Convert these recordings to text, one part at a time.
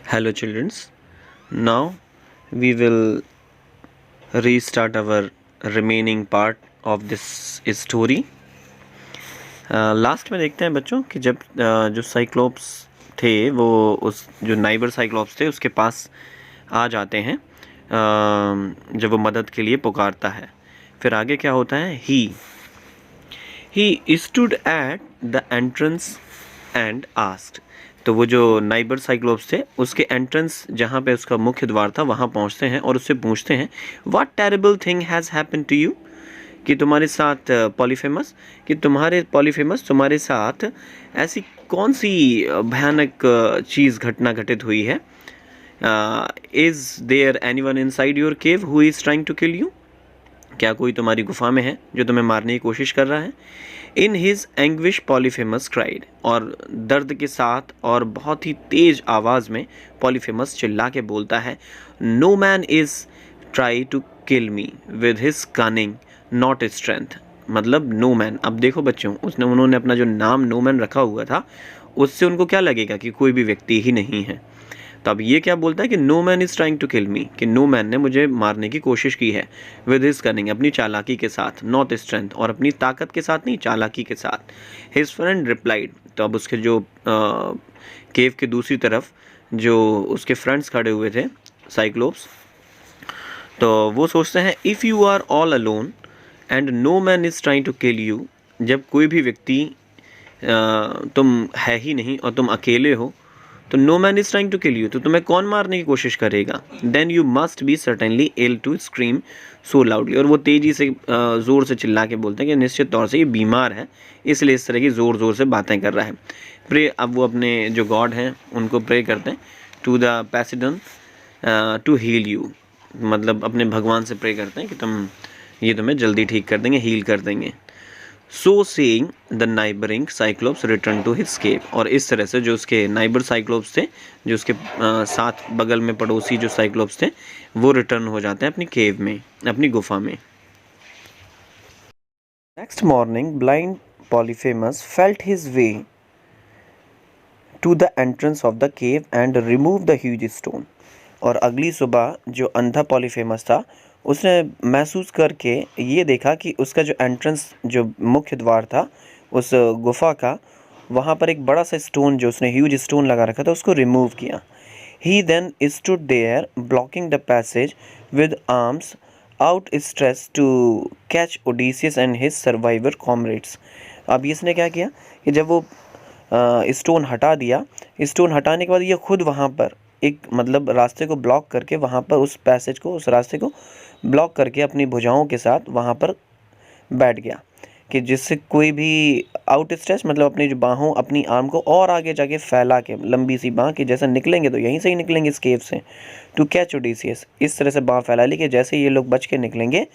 Hello, children. Now we will restart our remaining part of this story. Last में देखते हैं बच्चों कि जब जो साइक्लोप्स थे वो उस जो नाइबर साइक्लोप्स थे उसके पास आ जाते हैं जब वो मदद के लिए पुकारता है। फिर आगे क्या होता है? He stood at the entrance and asked. तो वो जो नाइबर साइक्लोप्स थे उसके एंट्रेंस जहाँ पे उसका मुख्य द्वार था वहाँ पहुँचते हैं और उससे पूछते हैं what terrible thing has happened to you, कि तुम्हारे साथ पॉलीफेमस तुम्हारे साथ ऐसी कौन सी भयानक चीज़ घटना घटित हुई है। Is there anyone inside your cave who is trying to kill you, क्या कोई तुम्हारी गुफा में है जो तुम्हें मारने की कोशिश कर रहा है। In his anguish Polyphemus cried, और दर्द के साथ और बहुत ही तेज आवाज़ में पॉलीफेमस चिल्ला के बोलता है no man is try to kill me with his cunning not strength. मतलब नो मैन, अब देखो बच्चों उन्होंने अपना जो नाम नो मैन रखा हुआ था उससे उनको क्या लगेगा कि कोई भी व्यक्ति ही नहीं है। तो अब ये क्या बोलता है कि no man is trying to kill me, कि नो मैन ने मुझे मारने की कोशिश की है विद हिज कनिंग, अपनी चालाकी के साथ, नॉट स्ट्रेंथ, और अपनी ताकत के साथ नहीं, चालाकी के साथ। हिज फ्रेंड रिप्लाइड, तो अब उसके जो केव के दूसरी तरफ जो उसके फ्रेंड्स खड़े हुए थे साइक्लोप्स, तो वो सोचते हैं if you are all alone and no man is trying to kill you, जब कोई भी व्यक्ति तुम है ही नहीं और तुम अकेले हो, तो no man is trying to kill you, तो तुम्हें कौन मारने की कोशिश करेगा। Then you must be certainly ill to scream so loudly, और वो तेज़ी से ज़ोर से चिल्ला के बोलते हैं कि निश्चित तौर से ये बीमार है इसलिए इस तरह की ज़ोर से बातें कर रहा है। प्रे, अब वो अपने जो गॉड हैं उनको प्रे करते हैं to the Poseidon to heal you, मतलब अपने भगवान से प्रे करते हैं कि ये तुम्हें जल्दी ठीक कर देंगे, हील कर देंगे। So saying the neighbouring Cyclops return to his cave, और इस तरह से जो उसके नाइबर साइक्लोप्स थे, जो उसके साथ बगल में पड़ोसी जो साइक्लोप्स थे, वो रिटर्न हो जाते हैं अपनी केव में, अपनी गुफा में। Next morning blind Polyphemus felt his way to the entrance of the cave and remove the huge stone, और अगली सुबह जो अंधा पॉलीफेमस था उसने महसूस करके ये देखा कि उसका जो एंट्रेंस, जो मुख्य द्वार था उस गुफा का, वहाँ पर एक बड़ा सा स्टोन, जो उसने ह्यूज स्टोन लगा रखा था, उसको रिमूव किया। He then stood there blocking the passage with arms outstretched to catch Odysseus and his survivor comrades. अब इसने क्या किया कि जब वो स्टोन हटा दिया, स्टोन हटाने के बाद ये खुद वहाँ पर एक मतलब रास्ते को ब्लॉक करके, वहाँ पर उस पैसेज को, उस रास्ते को ब्लॉक करके अपनी भुजाओं के साथ वहाँ पर बैठ गया, कि जिससे कोई भी आउट स्ट्रेच, मतलब अपनी जो बाहों, अपनी आर्म को और आगे जाके फैला के, लंबी सी बाँह, कि जैसे निकलेंगे तो यहीं से ही निकलेंगे इस केव से, टू कैच ओडिसियस, इस तरह से बाँह फैला ली कि जैसे ये लोग बच के निकलेंगे,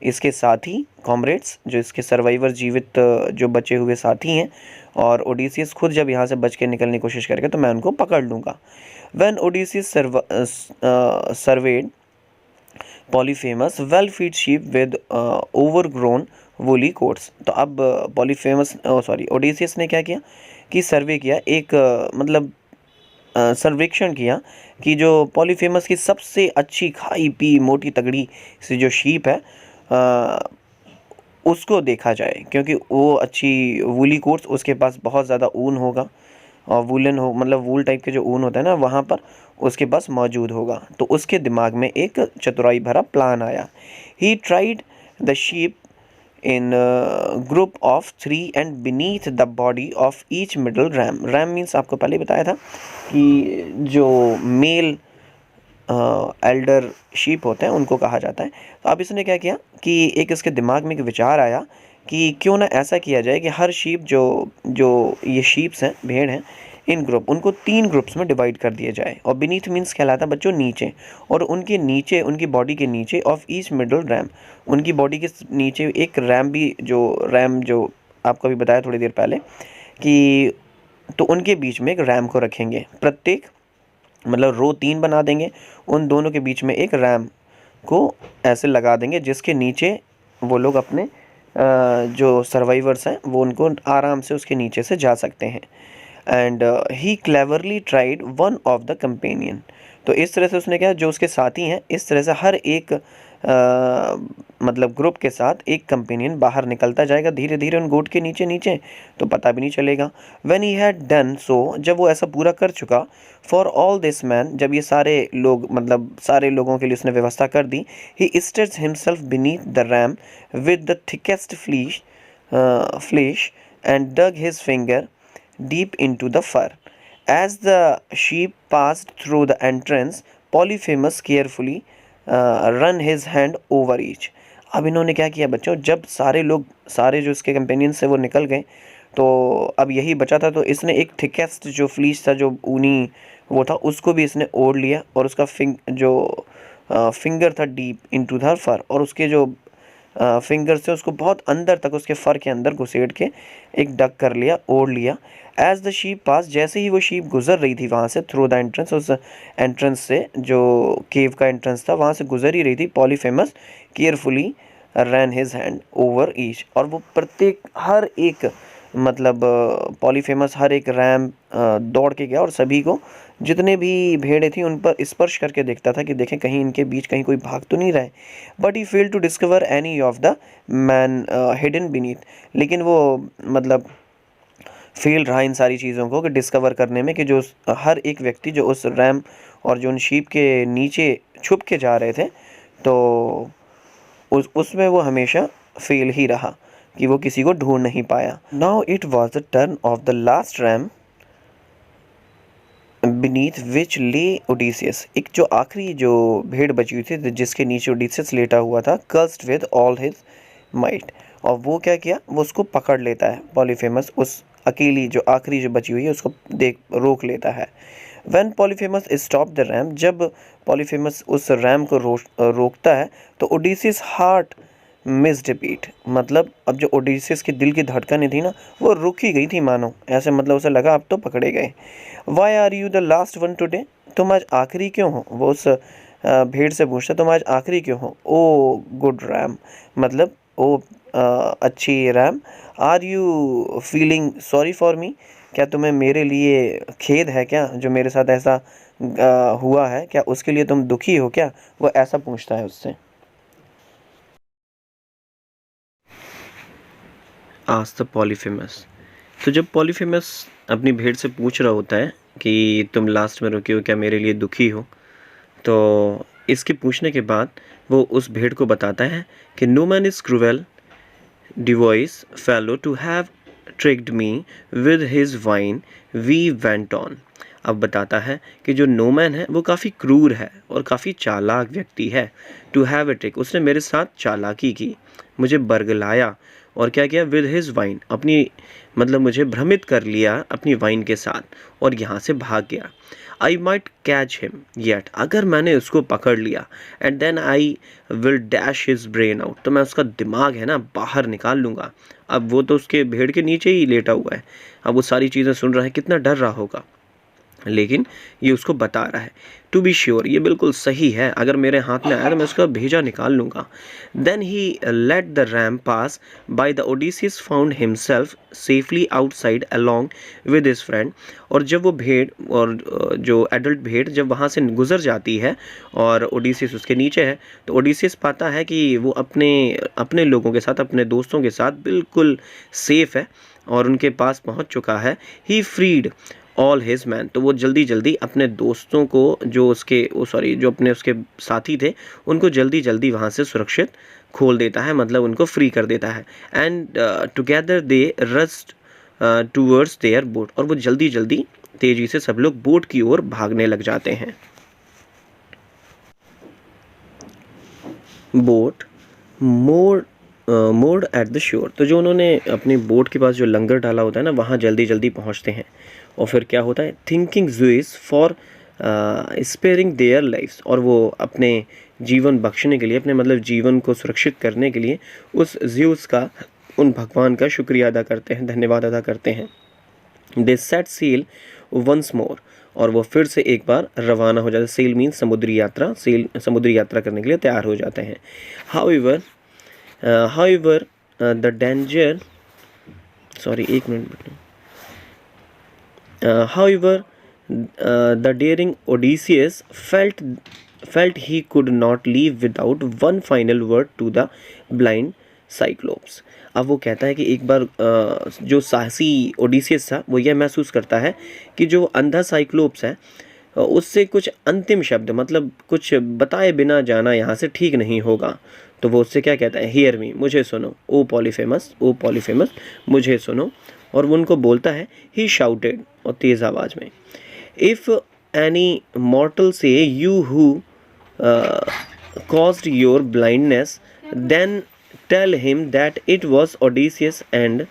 इसके साथी कॉमरेड्स, जो इसके सर्वाइवर, जीवित जो बचे हुए साथी हैं, और ओडिसियस खुद जब यहाँ से बच के निकलने की कोशिश करेगा तो मैं उनको पकड़ लूँगा। When Odysseus served Polyphemus well feed sheep with overgrown woolly quotes, तो अब ओडिसियस ने क्या किया कि सर्वे किया, एक मतलब सर्वेक्षण किया कि जो पॉलीफेमस की सबसे अच्छी खाई पी मोटी तगड़ी से जो शीप है उसको देखा जाए, क्योंकि वो अच्छी वूली कोट्स, उसके पास बहुत ज़्यादा ऊन होगा, और वूलन हो, मतलब वूल टाइप के जो ऊन होता है ना, वहाँ पर उसके पास मौजूद होगा। तो उसके दिमाग में एक चतुराई भरा प्लान आया। He tried the sheep in group of 3 and beneath the body of each middle RAM. RAM means आपको पहले बताया था कि जो मेल एल्डर शीप होते हैं उनको कहा जाता है। तो अब इसने क्या किया कि एक इसके दिमाग में एक विचार आया कि क्यों ना ऐसा किया जाए कि हर शीप, जो ये शीप्स हैं, भेड़ हैं, इन ग्रुप, उनको 3 ग्रुप्स में डिवाइड कर दिया जाए। और बीनीथ मीन्स कहलाता है बच्चों नीचे, और उनके नीचे, उनकी बॉडी के नीचे, ऑफ ईच मिडल रैम, उनकी बॉडी के नीचे एक रैम भी, जो आपको अभी बताया थोड़ी देर पहले, कि तो उनके बीच में एक रैम को रखेंगे, प्रत्येक मतलब रो 3 बना देंगे, उन दोनों के बीच में एक रैम को ऐसे लगा देंगे जिसके नीचे वो लोग अपने जो सर्वाइवर्स हैं वो उनको आराम से उसके नीचे से जा सकते हैं। And he cleverly tried one of the companion. तो इस तरह से उसने क्या, जो उसके साथी हैं, इस तरह से हर एक मतलब ग्रुप के साथ एक कंपेनियन बाहर निकलता जाएगा धीरे धीरे उन गोट के नीचे नीचे, तो पता भी नहीं चलेगा। When he had done so, जब वो ऐसा पूरा कर चुका, फॉर ऑल दिस मैन, जब ये सारे लोग मतलब सारे लोगों के लिए उसने व्यवस्था कर दी, he stage himself beneath the ram with the thickest flesh and dug his finger deep into the fur. As the sheep passed through the entrance, Polyphemus carefully run his hand over each. अब इन्होंने क्या किया बच्चों, जब सारे लोग, सारे जो इसके कंपेनियंस से वो निकल गए, तो अब यही बचा था, तो इसने एक थिकेस्ट जो फ्लीस था, जो ऊनी वो था, उसको भी इसने ओढ़ लिया और उसका फिंगर था डीप इनटू द फर, और उसके जो फिंगर से उसको बहुत अंदर तक उसके फर के अंदर घुसेड़ के एक डक कर लिया, ओढ़ लिया। एज द शीप पास, जैसे ही वो शीप गुजर रही थी वहाँ से, थ्रू द एंट्रेंस, उस एंट्रेंस से, जो केव का एंट्रेंस था वहाँ से गुजर ही रही थी, पॉलीफेमस केयरफुली रैन हिज हैंड ओवर ईच, और वो प्रत्येक हर एक मतलब पॉलीफेमस हर एक रैम दौड़ के गया और सभी को, जितने भी भेड़ें थी उन पर स्पर्श करके देखता था कि देखें कहीं इनके बीच कहीं कोई भाग तो नहीं रहा है। But he fail to discover any of the man hidden beneath, लेकिन वो मतलब फेल रहा इन सारी चीज़ों को कि डिस्कवर करने में, कि जो हर एक व्यक्ति जो उस रैम और जो उन शीप के नीचे छुप के जा रहे थे, तो उसमें वो हमेशा फेल ही रहा कि वो किसी को ढूंढ नहीं पाया। Now it was the turn of the last ram beneath which lay Odysseus, एक जो आखिरी जो भेड़ बची हुई थी जिसके नीचे ओडिसियस लेटा हुआ था, cursed with all his might, और वो क्या किया, वो उसको पकड़ लेता है, पॉलीफेमस उस अकेली जो आखिरी जो बची हुई है उसको रोक लेता है। When Polyphemus stop the RAM, जब पॉलीफेमस उस रैम को रोकता है, तो ओडिसियस हार्ट मिस्ड बीट, मतलब अब जो ओडिसियस की दिल की धड़कनें थी ना, वो रुक ही गई थी मानो, ऐसे मतलब उसे लगा अब तो पकड़े गए। Why are you the last one today, तुम आज आखिरी क्यों हो, वो उस भेड़ से पूछता, तुम आज आखिरी क्यों हो। ओ गुड रैम, मतलब ओ अच्छी ram, are you feeling sorry for me, क्या तुम्हें मेरे लिए खेद है क्या, जो मेरे साथ ऐसा हुआ है, क्या उसके लिए तुम दुखी हो क्या, वो ऐसा पूछता है उससे। आस्क द पॉलीफेमस, तो जब पॉलीफेमस अपनी भेड़ से पूछ रहा होता है कि तुम लास्ट में रुके हो, क्या मेरे लिए दुखी हो, तो इसके पूछने के बाद वो उस भेड़ को बताता है कि no man is cruel devious fellow to have tricked me with his wine we went on. अब बताता है कि जो नोमैन है वो काफ़ी क्रूर है और काफ़ी चालाक व्यक्ति है। टू हैव ए ट्रिक, उसने मेरे साथ चालाकी की, मुझे बरगलाया और क्या किया, विद हिज वाइन, अपनी मतलब मुझे भ्रमित कर लिया अपनी वाइन के साथ, और यहाँ से भाग गया। I might catch him yet, अगर मैंने उसको पकड़ लिया, and then I will dash his brain out, तो मैं उसका दिमाग है ना बाहर निकाल लूँगा। अब वो तो उसके भेड़ के नीचे ही लेटा हुआ है, अब वो सारी चीज़ें सुन रहा है, कितना डर रहा होगा, लेकिन ये उसको बता रहा है टू बी श्योर, ये बिल्कुल सही है, अगर मेरे हाथ में आया तो मैं उसका भेजा निकाल लूँगा। Then he let the ram pass by the Odysseus found himself safely outside along with his friend, और जब वो भेड़ और जो एडल्ट भेड़ जब वहाँ से गुजर जाती है और ओडिसियस उसके नीचे है, तो ओडिसियस पाता है कि वो अपने लोगों के साथ, अपने दोस्तों के साथ बिल्कुल सेफ है और उनके पास पहुँच चुका है। ही फ्रीड ऑल हिज मैन, तो वो जल्दी जल्दी अपने दोस्तों को, जो अपने उसके साथी थे, उनको जल्दी जल्दी वहाँ से सुरक्षित खोल देता है, मतलब उनको फ्री कर देता है। And together they rust towards their boat, और वो जल्दी जल्दी तेजी से सब लोग बोट की ओर भागने लग जाते हैं। बोट मोर्ड एट द शोर, तो जो उन्होंने अपनी बोट के पास जो लंगर डाला होता है ना, वहाँ जल्दी जल्दी पहुँचते हैं। और फिर क्या होता है, thinking Zeus for sparing their lifes, और वो अपने जीवन बख्शने के लिए, अपने मतलब जीवन को सुरक्षित करने के लिए उस ज़्यूस का, उन भगवान का शुक्रिया अदा करते हैं, धन्यवाद अदा करते हैं। दे सेट सेल वंस मोर, और वो फिर से एक बार रवाना हो जाते हैं। सेल मीन्स समुद्री यात्रा, समुद्री यात्रा करने के लिए तैयार हो जाते हैं। हाउएवर द डेंजर, सॉरी एक minute, However, the daring Odysseus felt he could not leave without one final word to the blind Cyclops. अब वो कहता है कि एक बार जो साहसी ओडिसियस था वो यह महसूस करता है कि जो अंधा साइक्लोप्स है उससे कुछ अंतिम शब्द मतलब कुछ बताए बिना जाना यहाँ से ठीक नहीं होगा। तो वो उससे क्या कहता है, हियर मी, मुझे सुनो, ओ पॉलीफेमस मुझे सुनो। और वो उनको बोलता है, ही शाउटेड, और तेज़ आवाज़ में, इफ़ एनी मॉर्टल से you who caused your blindness, then tell him that it was Odysseus and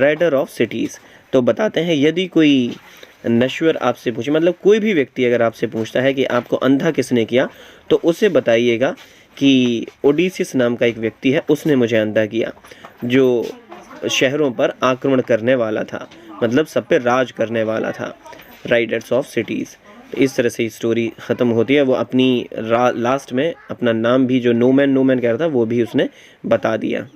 rider of cities। तो बताते हैं यदि कोई नश्वर आपसे पूछे, मतलब कोई भी व्यक्ति अगर आपसे पूछता है कि आपको अंधा किसने किया, तो उसे बताइएगा कि ओडिसियस नाम का एक व्यक्ति है, उसने मुझे अंधा किया, जो शहरों पर आक्रमण करने वाला था, मतलब सब पे राज करने वाला था, राइडर्स ऑफ सिटीज़। इस तरह से स्टोरी ख़त्म होती है। वो अपनी लास्ट में अपना नाम भी जो नो मैन कह रहा था वो भी उसने बता दिया।